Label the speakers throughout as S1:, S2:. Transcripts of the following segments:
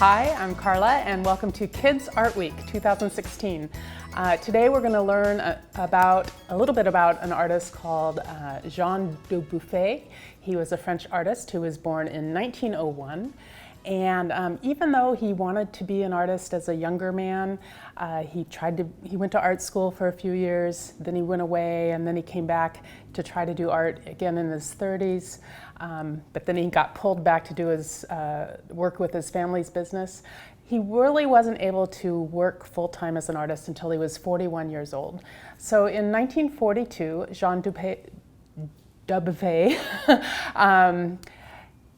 S1: Hi, I'm Carla, and welcome to Kids Art Week 2016. Today we're going to learn a little bit about an artist called Jean Dubuffet. He was a French artist who was born in 1901. And even though he wanted to be an artist as a younger man, he went to art school for a few years, then he went away, and then he came back to try to do art again in his 30s. But then he got pulled back to do his work with his family's business. He really wasn't able to work full-time as an artist until he was 41 years old. So in 1942, Jean Dubuffet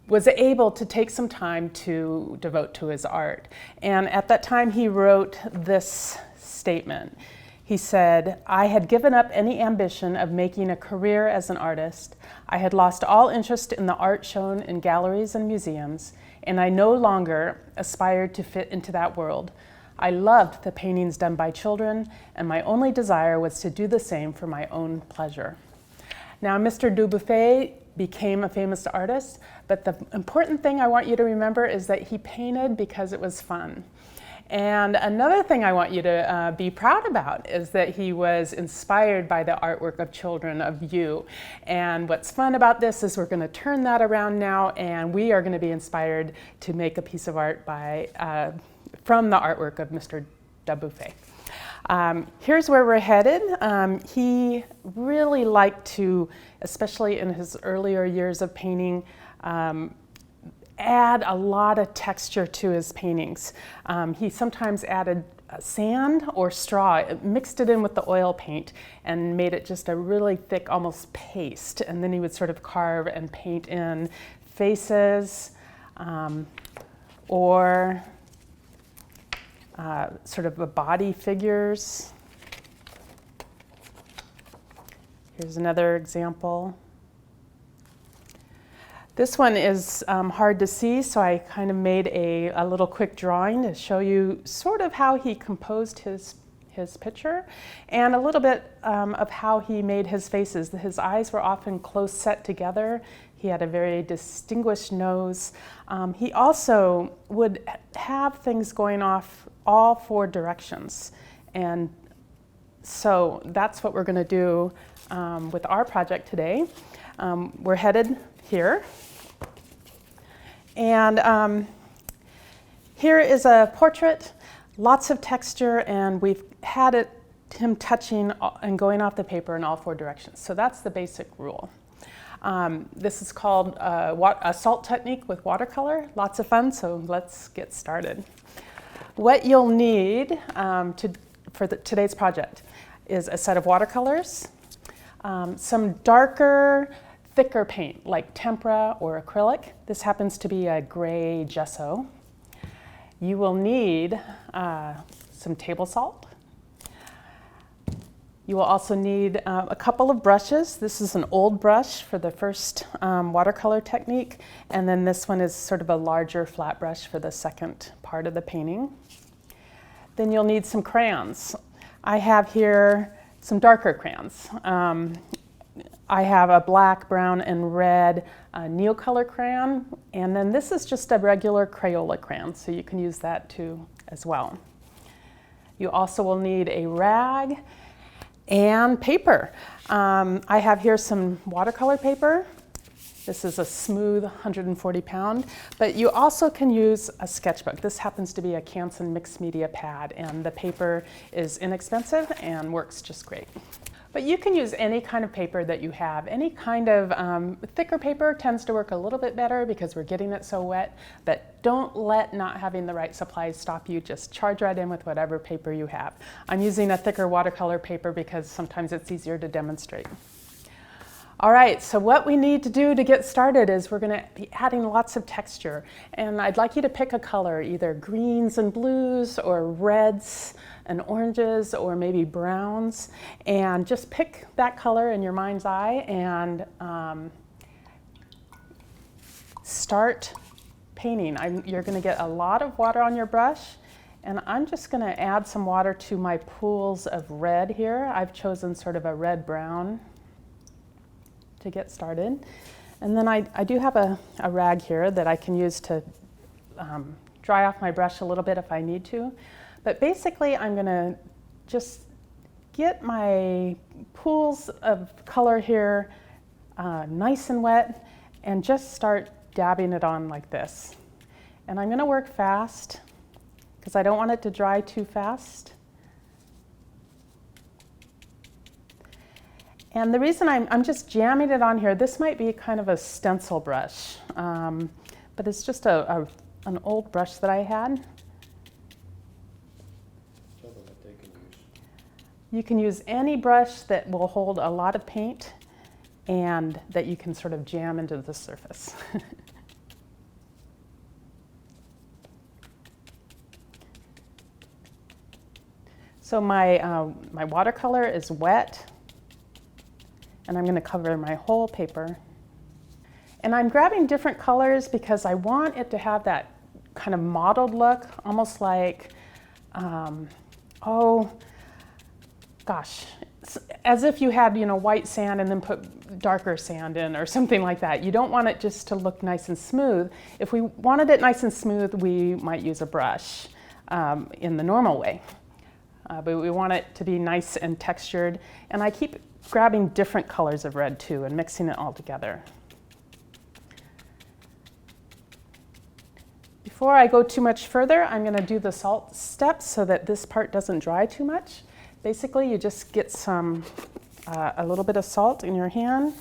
S1: was able to take some time to devote to his art. And at that time he wrote this statement. He said, "I had given up any ambition of making a career as an artist. I had lost all interest in the art shown in galleries and museums, and I no longer aspired to fit into that world. I loved the paintings done by children, and my only desire was to do the same for my own pleasure." Now, Mr. Dubuffet became a famous artist, but the important thing I want you to remember is that he painted because it was fun. And another thing I want you to be proud about is that he was inspired by the artwork of children, of you. And what's fun about this is we're going to turn that around now, and we are going to be inspired to make a piece of art from the artwork of Mr. Dubuffet. Here's where we're headed. He really liked to, especially in his earlier years of painting, add a lot of texture to his paintings. He sometimes added sand or straw, mixed it in with the oil paint and made it just a really thick, almost paste. And then he would sort of carve and paint in faces or sort of a body figures. Here's another example. This one is hard to see, so I kind of made a little quick drawing to show you sort of how he composed his picture and a little bit of how he made his faces. His eyes were often close set together. He had a very distinguished nose. He also would have things going off all four directions. And so that's what we're going to do with our project today. We're headed here. And here is a portrait, lots of texture, and we've had him touching and going off the paper in all four directions. So that's the basic rule. This is called a salt technique with watercolor. Lots of fun, so let's get started. What you'll need for today's project is a set of watercolors, some darker, thicker paint like tempera or acrylic. This happens to be a gray gesso. You will need some table salt. You will also need a couple of brushes. This is an old brush for the first watercolor technique, and then this one is sort of a larger flat brush for the second part of the painting. Then you'll need some crayons. I have here some darker crayons. I have a black, brown, and red Neocolor crayon, and then this is just a regular Crayola crayon, so you can use that too as well. You also will need a rag and paper. I have here some watercolor paper. This is a smooth 140 pound, but you also can use a sketchbook. This happens to be a Canson mixed media pad, and the paper is inexpensive and works just great. But you can use any kind of paper that you have. Any kind of thicker paper tends to work a little bit better because we're getting it so wet, but don't let not having the right supplies stop you. Just charge right in with whatever paper you have. I'm using a thicker watercolor paper because sometimes it's easier to demonstrate. All right, so what we need to do to get started is we're going to be adding lots of texture. And I'd like you to pick a color, either greens and blues or reds and oranges or maybe browns. And just pick that color in your mind's eye and start painting. You're going to get a lot of water on your brush. And I'm just going to add some water to my pools of red here. I've chosen sort of a red-brown to get started. And then I do have a rag here that I can use to dry off my brush a little bit if I need to. But basically I'm going to just get my pools of color here nice and wet and just start dabbing it on like this. And I'm going to work fast because I don't want it to dry too fast. And the reason I'm just jamming it on here, this might be kind of a stencil brush, but it's just an old brush that I had. You can use any brush that will hold a lot of paint and that you can sort of jam into the surface. So my watercolor is wet, and I'm going to cover my whole paper. And I'm grabbing different colors because I want it to have that kind of mottled look, almost like, oh gosh, as if you had, you know, white sand and then put darker sand in or something like that. You don't want it just to look nice and smooth. If we wanted it nice and smooth, we might use a brush in the normal way. But we want it to be nice and textured. And I keep grabbing different colors of red too and mixing it all together. Before I go too much further, I'm going to do the salt steps so that this part doesn't dry too much. Basically, you just get a little bit of salt in your hand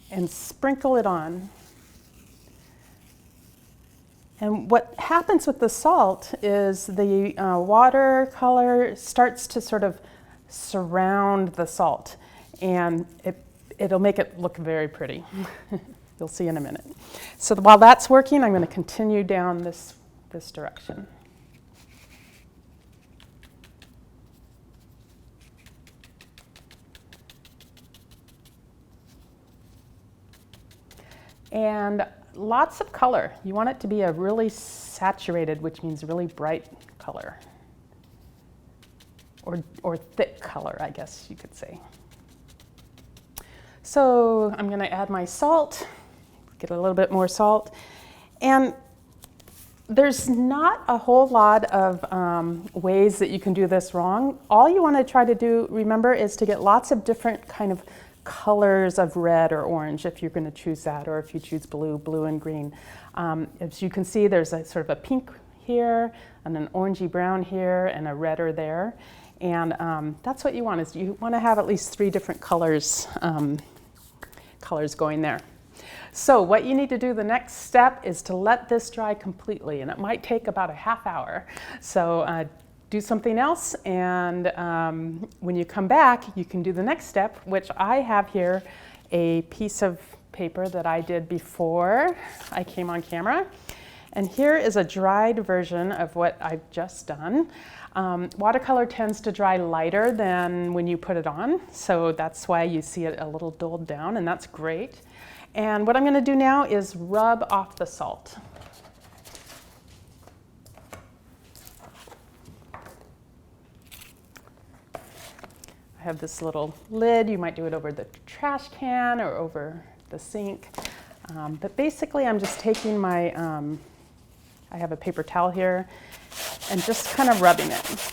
S1: and sprinkle it on. And what happens with the salt is the watercolor starts to sort of surround the salt, and it'll make it look very pretty. You'll see in a minute. So while that's working, I'm going to continue down this direction. And lots of color. You want it to be a really saturated, which means really bright color. Or thick color, I guess you could say. So I'm going to add my salt, get a little bit more salt. And there's not a whole lot of ways that you can do this wrong. All you want to try to do, remember, is to get lots of different kind of colors of red or orange if you're going to choose that, or if you choose blue and green. As you can see, there's a sort of a pink here and an orangey brown here and a redder there. And that's what you want, is you want to have at least 3 different colors going there. So what you need to do, the next step, is to let this dry completely, and it might take about a half hour. So do something else, and when you come back, you can do the next step, which I have here a piece of paper that I did before I came on camera. And here is a dried version of what I've just done. Watercolor tends to dry lighter than when you put it on, so that's why you see it a little dulled down, and that's great. And what I'm going to do now is rub off the salt. I have this little lid. You might do it over the trash can or over the sink. But basically, I'm just taking my, I have a paper towel here, and just kind of rubbing it.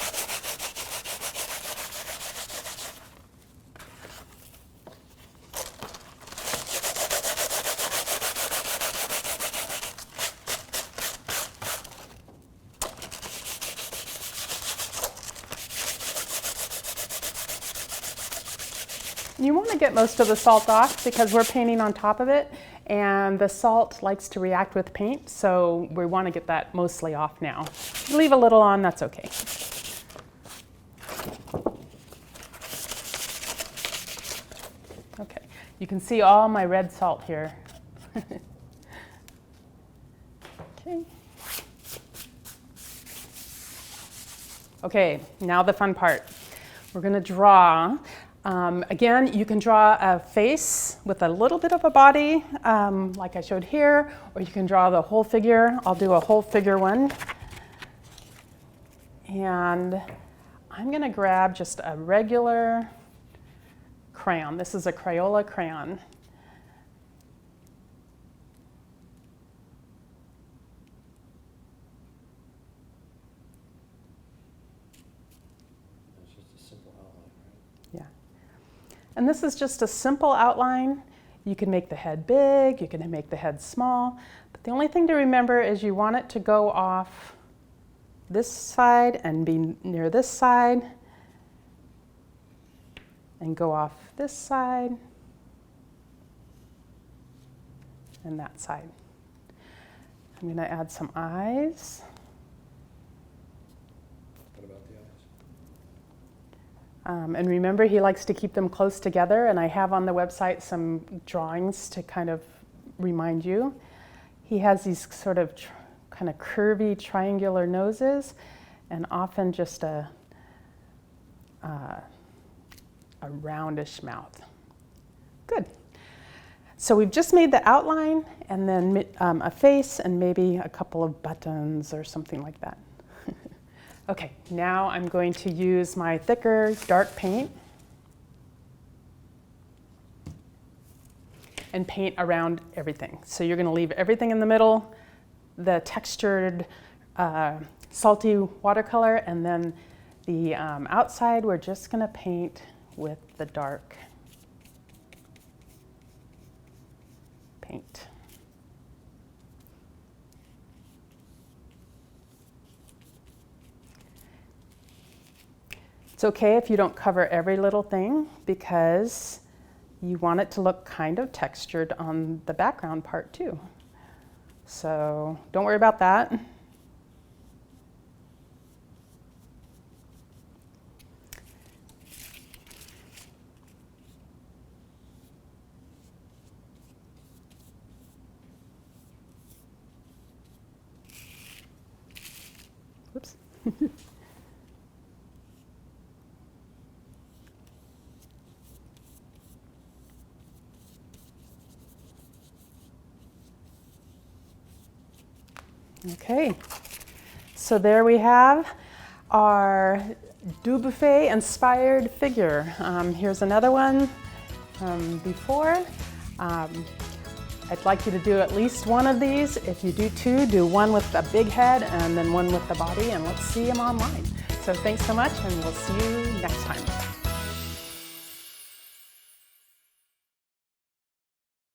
S1: You want to get most of the salt off because we're painting on top of it, and the salt likes to react with paint, so we want to get that mostly off now. Leave a little on, that's okay. Okay, you can see all my red salt here. Okay. Okay, now the fun part. We're going to draw. Again, you can draw a face with a little bit of a body, like I showed here, or you can draw the whole figure. I'll do a whole figure one. And I'm going to grab just a regular crayon. This is a Crayola crayon. And this is just a simple outline. You can make the head big, you can make the head small, but the only thing to remember is you want it to go off this side and be near this side, and go off this side and that side. I'm going to add some eyes.
S2: What about the eyes?
S1: And remember, he likes to keep them close together, and I have on the website some drawings to kind of remind you. He has these sort of kind of curvy triangular noses, and often just a roundish mouth. Good. So we've just made the outline, and then a face, and maybe a couple of buttons or something like that. Okay, now I'm going to use my thicker dark paint and paint around everything. So you're going to leave everything in the middle, the textured salty watercolor, and then the outside we're just going to paint with the dark paint. It's okay if you don't cover every little thing, because you want it to look kind of textured on the background part too. So don't worry about that. Whoops. Okay, so there we have our Dubuffet inspired figure. Here's another one from before. I'd like you to do at least one of these. If you do two, do one with a big head and then one with the body, and let's see them online. So thanks so much, and we'll see you next time.